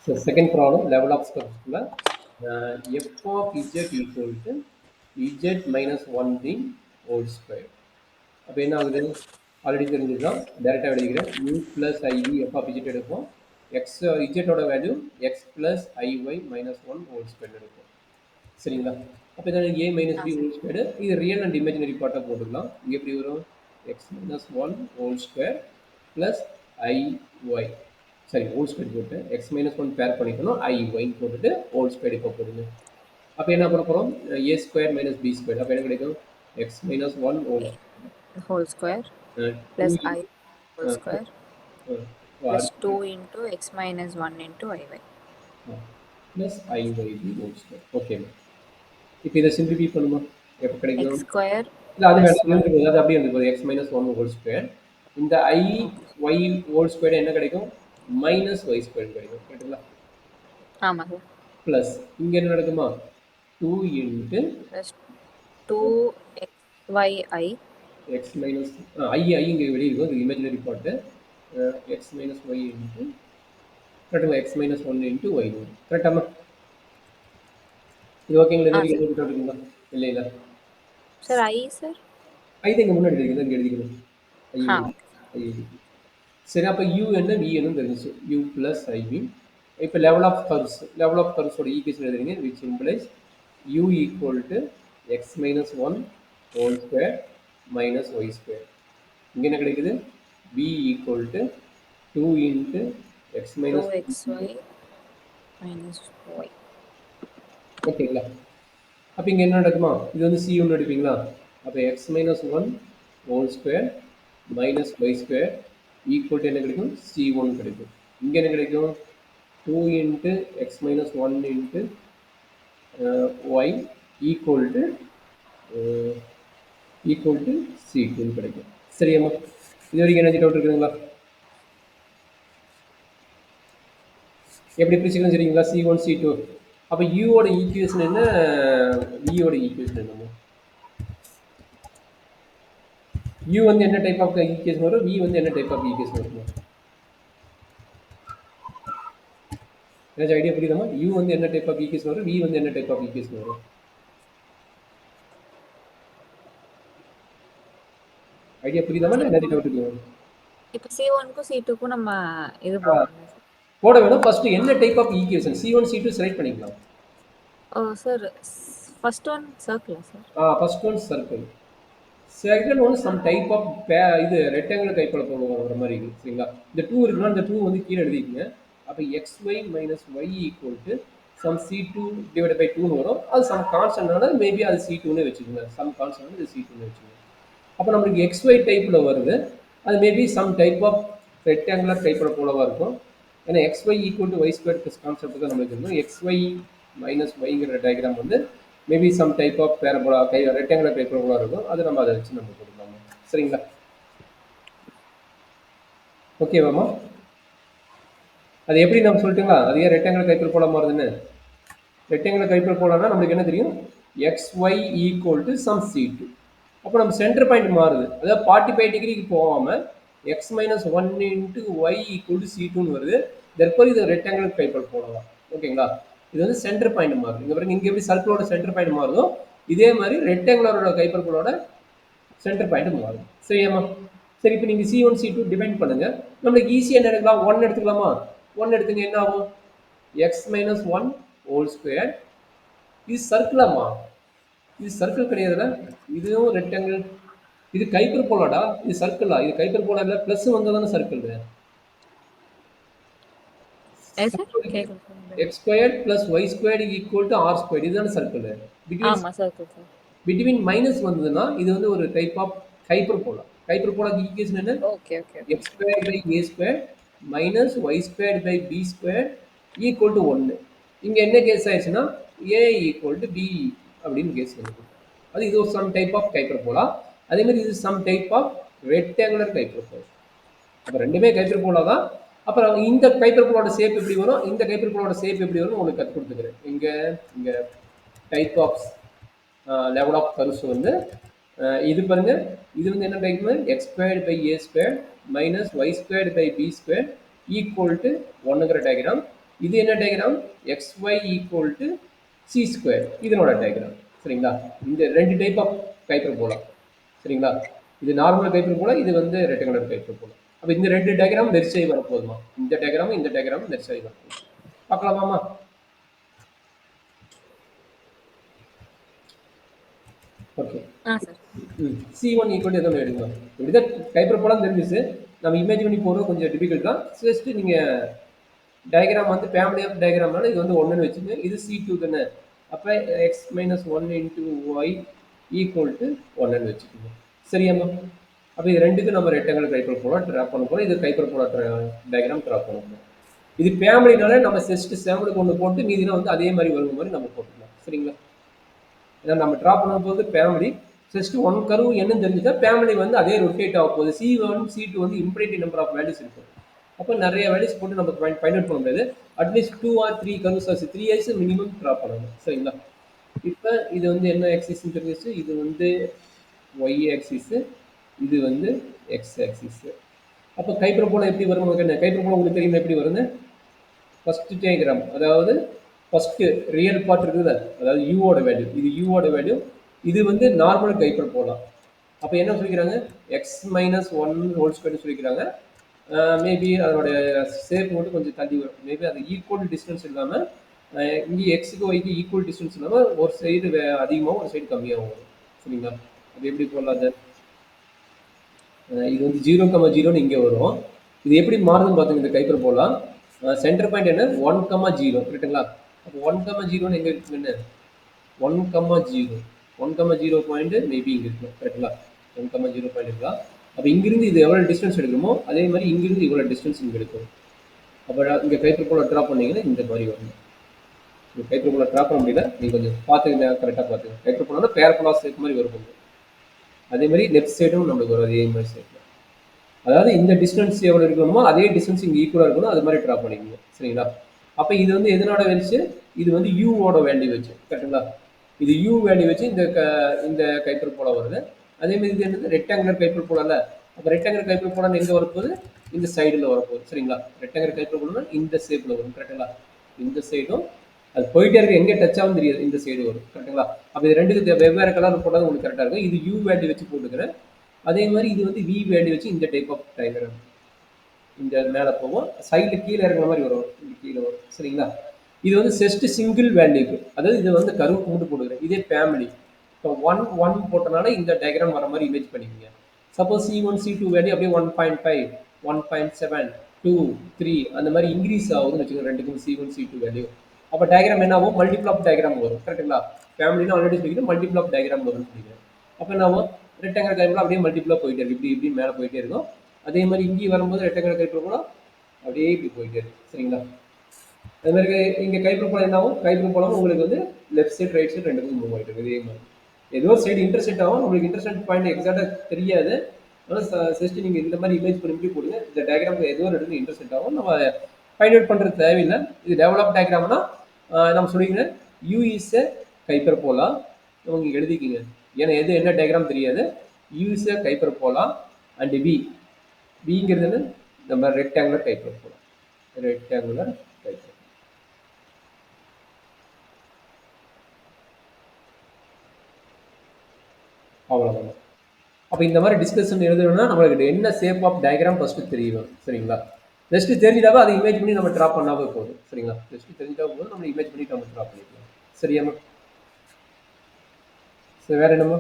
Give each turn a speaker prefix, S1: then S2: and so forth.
S1: So second problem, level of curve. F of z equal to z minus 1 the whole square. அப்போ என்ன ஆகுது already தெரிஞ்சுக்கலாம் டேரெக்டாக எழுதிக்கிறேன் u plus i v f of z எடுப்போம் x இஜெட்டோட value x plus i y minus one whole square எடுப்போம் சரிங்களா அப்போ இதான் a minus b whole square இது ரியல் அண்ட் இமேஜினரி பார்ட்டாக போட்டுக்கலாம் இங்கே எப்படி வரும் x minus one whole square plus i y சரி ஹோல் ஸ்கொயர் போட்டு எக்ஸ் மைனஸ் ஒன் பேர் பண்ணிக்கணும் ஐஒய்ன்னு போட்டுட்டு ஹோல் ஸ்கொயர் இப்போ போடுங்க அப்போ என்ன பண்ண போகிறோம் ஏ ஸ்கொயர் மைனஸ் பி ஸ்கொயர் அப்போ என்ன கிடைக்கும் X minus one
S2: whole square plus I whole square plus 2 into x minus 1 into iy
S1: plus iy whole square. Okay. இப்போ இதை சிம்பிளிஃபை பண்ணுமா எப்போ கிடைக்கும்
S2: x square
S1: இல்லை அது வேணும் அது அப்படியே இருந்துச்சு X minus one whole square இந்த ஐ ஒய் ஹோல் ஸ்கொயர் என்ன கிடைக்கும் மைனஸ் ஒய் ஸ்கொயர் கிடைக்கும் கேட்டுங்களா
S2: ஆமாம் சார்
S1: ப்ளஸ் இங்கே என்ன நடக்குமா 2 into
S2: plus 2xyi
S1: x minus i இங்கே வெளியே இருக்கும் இது imaginary part x minus y into கரெக்டுங்களா x minus one into y கரெக்டாமா இது ஓகேங்களா இருக்குங்களா இல்லை இல்லை
S2: சார் ஐ சார்
S1: ஐ தான் இங்கே முன்னாடி இருக்குது இங்கே எழுதிக்கணும் ஐ சரி அப்போ யூ என்ன வி என்னன்னு தெரிஞ்சிச்சு யூ ப்ளஸ் ஐவி இப்போ லெவல் ஆஃப் கர்வ்ஸோட ஈக்குவேஷன் எழுதுறீங்க which implies u equal to x minus one whole square minus y square இங்கே என்ன கிடைக்குது P equal to 2 into x minus
S2: xy minus y
S1: ஓகேங்களா அப்போ இங்கே என்ன நடக்குமா இது வந்து சி ஒன்று எடுப்பீங்களா அப்போ x minus one whole square minus y square equal to என்ன கிடைக்கும் சி ஒன் கிடைக்கும் இங்கே என்ன கிடைக்கும் 2 into x minus one into y equal to C டூன்னு கிடைக்கும் சரியாம்மா இது வரைக்கும் என்ன டவுட் இருக்குதுங்களா எப்படி பிரிச்சுக்கணும் சரிங்களா சி ஒன் சி டூ அப்போ யூவோட ஈக்குவேஷன் என்ன வியோட ஈக்குவேஷன் என்னமோ யூ வந்து என்ன டைப் ஆஃப் ஈக்குவேஷன் வரும் வி வந்து என்ன டைப் ஆஃப் ஈக்குவேஷன் வருமா ஏதாச்சும் ஐடியா புரியுதாமா யூ வந்து என்ன டைப் ஆஃப் ஈக்குவேஷன் வரும் வி வந்து என்ன டைப் ஆஃப் ஈக்குவேஷன் வரும் ஐடியா புரியுதாமா இல்லை என்ன டவுட் இருக்கு
S2: இப்போ C1க்கும் C2க்கும் நம்ம இது
S1: போட வேணும் ஃபர்ஸ்ட் என்ன type of equation C1 C2 select பண்ணிக்கலாம்
S2: sir first one circle sir
S1: first one circle second one some type of இது ரெக்டாங்குலர் டைப்ல போகிற மாதிரி இருக்கு சரிங்களா இந்த 2 இருக்குன்னா இந்த 2 வந்து கீழே எழுதிக்கங்க அப்போ xy minus y equal to some C2 divide by 2 வரும் அது சம் கான்ஸ்டன்ட்னால மேபி அது C2ன்னு வச்சுக்கோங்க சம் கான்ஸ்டன்ட் இது C2ன்னு வச்சுக்கோங்க அப்போ நம்மளுக்கு xy டைப்பில் வருது அது maybe some type of rectangular டைப்பில் போலவா இருக்கும் ஏன்னா xy equal to y square plus concept தான் நம்மளுக்கு இருக்கும் xy மைனஸ் ஒய்ங்கிற டயக்ராம் வந்து maybe some type of parabola rectangular டைப்ல இருக்கும் அது நம்ம அதை வச்சு நம்ம கொடுக்கலாம் சரிங்களா ஓகேவாமா அது எப்படி நம்ம சொல்லிட்டுங்களா அது ஏன் ரெக்டாங்குலர் டைப்ல போல மாறுதுன்னு ரெக்டாங்குலர் டைப்ல போலாம்னா நம்மளுக்கு என்ன தெரியும் xy equal to some C2 அப்போ நம்ம சென்டர் பாயிண்ட் மாறுது அதாவது 45 டிகிரிக்கு போகாமல் x minus one into y equal to C2ன்னு வருது தற்போது இது ரெக்டாங்குலர் டைப்ல போடலாம் ஓகேங்களா இது வந்து சென்டர் பாயிண்ட் மாறுது இங்கே பாருங்க இங்கே எப்படி சர்க்கிளோட சென்டர் பாயிண்ட் மாறுதோ இதே மாதிரி ரெக்டாங்குலரோட கைப்பர்களோட சென்டர் பாயிண்ட் மாறும் சரியாம்மா சரி இப்போ நீங்கள் C1 C2 டிபைன் பண்ணுங்க நம்மளுக்கு ஈஸியாக என்ன எடுக்கலாம் 1 எடுத்துக்கலாமா 1 எடுத்துங்க என்ன ஆகும் X minus one whole square இது சர்க்கிளாமா இது சர்க்கிள் கிடையாதுல இதுவும் ரெக்டாங்கிள் இது கைப்பர் போலாடா இது சர்க்கிளா இது கைப்பர் போலா இல்லை ப்ளஸ் வந்தால் தானே circle x squared plus y squared equal to r squared இதுதான சர்க்கிள் பிட்வீன் மைனஸ் வந்ததுன்னா இது வந்து ஒரு டைப் ஆஃப் ஹைப்பர்போலா ஹைப்பர்போலாக்கு ஈக்குவேஷன் என்ன x squared by a squared minus y squared by b squared equal to 1 இங்க என்ன கேஸ் ஆயிடுச்சுன்னா a equal to b அப்படின்னு கேஸ் பண்ணுது அது இது ஒரு சம் டைப் ஆஃப் ஹைப்பர்போலா அதே மாதிரி இது some type of rectangular hyperbola அப்ப ரெண்டுமே ஹைப்பர்போலா தான் அப்புறம் இந்த கைப்பர்போலோட ஷேப் எப்படி வரும் இந்த கைப்பர்போலோட ஷேப் எப்படி வரும் உங்களுக்கு கற்றுக் கொடுத்துக்கிறேன் இங்கே type of level of curves வந்து இது பாருங்க இது வந்து என்ன type x squared by a square minus y squared by b square equal to ஒன்னுங்கிற டயக்ராம் இது என்ன diagram? xy equal to c square, இதனோட டயக்ராம். சரிங்களா? இந்த ரெண்டு டைப் ஆஃப் ஹைப்பர்போலா. சரிங்களா? இது நார்மல் ஹைப்பர்போலா, இது வந்து ரெக்டாங்குலர் ஹைப்பர்போலா. அப்போ இந்த ரெண்டு டயக்ராம் மெர்ஜ் ஆகி வரப்போகுதுமா. இந்த டயக்ராமும் இந்த டயக்ராமும் மெர்ஜ் ஆகி வரப்போகுது. பார்க்கலாமாமா? ஓகே. C1 ஈக்குவல் எதோ எடுக்கலாம். இப்படிதான் ஹைப்பர்போலா தெரிஞ்சிச்சு. நம்ம இமேஜ் பண்ணி போகிறது கொஞ்சம் டிஃபிகல்ட் தான். ஜஸ்ட் நீங்கள் டயக்ராம் வந்து ஃபேமிலி ஆஃப் டயக்ராம்னால இது வந்து 1ன்னு வச்சுங்க. இது C2 தானே. அப்போ x minus 1 into y equal to 1ன்னு வச்சுக்கோங்க. சரியாம்மா? அப்போ இது ரெண்டுக்கும் நம்ம ரெக்டாங்குலர் ஹைப்பர்போலா ட்ரா பண்ண போகிறோம். இது ஹைப்பர்போலா டயக்ராம் ட்ரா பண்ண போகிறோம். இது ஃபேமிலினால நம்ம ஜஸ்ட் சேம்பிளுக்கு ஒன்று போட்டு மீதினா வந்து அதே மாதிரி வரும் மாதிரி நம்ம போட்டுக்கலாம். சரிங்களா? ஏன்னா நம்ம ட்ரா பண்ணும்போது ஃபேமிலி ஜஸ்ட் ஒன் கர்வ் என்னன்னு தெரிஞ்சுட்டா ஃபேமிலி வந்து அதே ரொட்டேட் ஆக போகுது. C1 C2 வந்து இம்பரேட்டிவ் நம்பர் ஆஃப் வேல்யூஸ் இருக்கும். அப்போ நிறைய வேல்யூஸ் போட்டு நம்ம ஃபைண்ட் அவுட் பண்ண முடியாது. At least 2 or 3 curves 3 years minimum draw பண்ணணும். சரிங்களா? இப்போ இது வந்து என்ன ஆக்சிஸ்ன்னு தெரிஞ்சிச்சு. இது வந்து ஒய் ஆக்சிஸ், இது வந்து எக்ஸ் ஆக்சிஸ். அப்போ ஹைப்பர்போலா எப்படி வரும்? ஹைப்பர்போலா உங்களுக்கு தெரியும் எப்படி வருது? ஃபர்ஸ்ட் டயக்ராம், அதாவது ஃபர்ஸ்ட் ரியல் பார்ட் இருக்குது, அதாவது யூவோட வேல்யூ, இது யூவோட வேல்யூ, இது வந்து நார்மல் ஹைப்பர்போலா. அப்போ என்ன சொல்லிக்கிறாங்க? எக்ஸ் மைனஸ் 1 ஹோல் ஸ்கொயர்னு சொல்லிக்கிறாங்க. மேபி அதோட ஷேப் மட்டும் கொஞ்சம் தள்ளி வரும். மேபி அது ஈக்குவல் டிஸ்டன்ஸ் இல்லாமல் இங்கே எக்ஸுக்கு ஒய்க்கு ஈக்குவல் டிஸ்டன்ஸ் இல்லாமல் ஒரு சைடு அதிகமாகவும் ஒரு சைடு கம்மியாகவும் வரும். சரிங்களா? அது எப்படி போடலாம்? அது இது வந்து 0,0ன்னு இங்கே வரும். இது எப்படி மாறுதுன்னு பார்த்துங்க. இந்த ஹைப்பர்போலா சென்டர் பாயிண்ட் என்ன? 1,0 கரெக்டுங்களா? அப்போ 1,0ன்னு எங்கே இருக்குன்னு 1,0 1,0 பாயிண்ட் மேபி இங்கே இருக்கும். கரெக்டுங்களா? 1,0 பாயிண்ட் இருக்கலாம். அப்போ இங்கிருந்து இது எவ்வளோ டிஸ்டன்ஸ் எடுக்கணுமோ அதே மாதிரி இங்கிருந்து இவ்வளோ டிஸ்டன்ஸ் இங்கே எடுக்கும். அப்போ இங்கே ஹைப்பர்போலா ட்ரா பண்ணீங்கன்னா இந்த மாதிரி வரும். இந்த ஹைப்பர்போலா ட்ரா பண்ண முடியல, நீங்கள் கொஞ்சம் பார்த்துக்கங்க, கரெக்டாக பார்த்துக்கங்க. ஹைப்பர்போலானா பேரபோலா ஷேப் மாதிரி வரும். அதே மாதிரி லெஃப்ட் சைடும் நம்மளுக்கு வரும் அதே மாதிரி ஷேப். அதாவது இந்த டிஸ்டன்ஸ் எவ்வளோ இருக்கணுமோ அதே டிஸ்டன்ஸ் இங்கே ஈக்குவலாக இருக்கணும், அது மாதிரி ட்ரா பண்ணிக்கோங்க. சரிங்களா? அப்போ இது வந்து எதனோட வச்சு? இது வந்து யூவோட வேல்யூ வச்சு. கரெக்டுங்களா? இது யூ வேல்யூ வச்சு இந்த ஹைப்பர்போலா வருது. அதே மாதிரி இது என்னது? ரெக்டாங்குலர் ஹைப்பர்போலால. அப்போ ரெக்டாங்குலர் ஹைப்பர்போலான்னு எங்கே வரப்போகுது? இந்த சைடில் வரப்போகுது. சரிங்களா? ரெக்டாங்குலர் ஹைப்பர்போலானா இந்த ஷேப்பில் வரும். கரெக்டுங்களா? இந்த சைடும் அது போயிட்டே இருக்கு, எங்கே டச் ஆகும் தெரியாது, இந்த சைடு வரும். கரெக்டுங்களா? அப்போ இது ரெண்டுக்கு வெவ்வேறு கலர் போட்டால் உங்களுக்கு கரெக்டாக இருக்கும். இது யூ வேல்யூ வச்சு போட்டுக்கிறேன். அதே மாதிரி இது வந்து வி வேல்யூ வச்சு இந்த டைப் ஆஃப் டயக்ராம் இந்த மேலே போவோம். சைடில் கீழே இறங்குற மாதிரி வரும், இந்த கீழே வரும். சரிங்களா? இது வந்து ஜஸ்ட் சிங்கிள் வேல்யூக்கு, அதாவது இது வந்து கருவுக்கு மட்டும் போட்டுக்கிறேன். இதே ஃபேமிலி இப்போ 1 போட்டனால இந்த டயக்ராம் வர மாதிரி இமேஜ் பண்ணிக்கோங்க. சப்போஸ் C1 C2 வேல்யூ அப்படியே 1.5 1.7 2 3 அந்த மாதிரி இன்க்ரீஸ் ஆகுதுன்னு வச்சுக்கோங்க ரெண்டுக்கும் C1 C2 வேல்யூ. அப்போ டயக்ராம் என்ன ஆகும்? மல்டிபிள் ஆஃப் டயக்ராம் வரும். கரெக்டுங்களா? ஃபேமிலின்னு ஆல்ரெடி சொல்லிக்கிறேன், மல்டிபிள் ஆஃப் டயக்ராம் வரும்னு சொல்லிக்கிறேன். அப்போ என்ன ஆகும்? ரெக்டாங்குலர் ஹைப்பர்போலா அப்படியே மல்டிபிளாக போயிட்டே இருக்கு, இப்படி இப்படி மேலே போயிட்டே இருக்கும். அதே மாதிரி இங்கே வரும்போது ரெக்டாங்குலர் ஹைப்பர்போலா அப்படியே இப்படி போயிட்டே இருக்கு. சரிங்களா? அது மாதிரி இங்கே ஹைப்பர்போலா என்ன ஆகும்? ஹைப்பர்போலா உங்களுக்கு வந்து லெஃப்ட் சைடு ரைட் சைடு ரெண்டுக்கும் மூவ் ஆகிட்டு இருக்கு. இதே மாதிரி ஏதோ ஒரு சைடு இன்டர்செக்ட் ஆகும். உங்களுக்கு இன்டர்செக்ட் பாயிண்ட் எக்ஸாக்டாக தெரியாது. ஆனால் ஜஸ்ட் நீங்கள் இந்த மாதிரி இமேஜ் பண்ணி போடுங்க. இந்த டயக்ராம் ஏதோ ஒரு இடத்துல இன்டர்செக்ட் ஆகும். நம்ம ஃபைண்ட் அவுட் பண்ணுறது தேவையில்லை. இது டெவலப் டயக்ராம்னா நம்ம சொல்லிக்கிறேன் யூ இஸ் எ ஹைப்பர்போலா. அவங்க எழுதிக்கிங்க, ஏன்னா எது என்ன டயக்ராம் தெரியாது. U is a hyperbola and பிங்கிறது நம்ம ரெக்டாங்குலர் ஹைப்பர்போலா. Rectangular hyperbola. அவ்வளோதான். அப்போ இந்த மாதிரி டிஸ்கஷன் எழுதணும்னா நம்மளுக்கு என்ன ஷேப் ஆஃப் டயக்ராம் ஃபஸ்ட்டு தெரியணும். சரிங்களா? ஜஸ்ட் தெரிஞ்சிட்டாவே அதை இமேஜ் பண்ணி நம்ம ட்ரா பண்ணாவே போதும். சரிங்களா? ஜஸ்ட் தெரிஞ்சிட்டாவே போதும், நம்ம இமேஜ் பண்ணி நம்ம ட்ரா பண்ணிக்கலாம். சரியாமா? சரி, வேற என்னமா?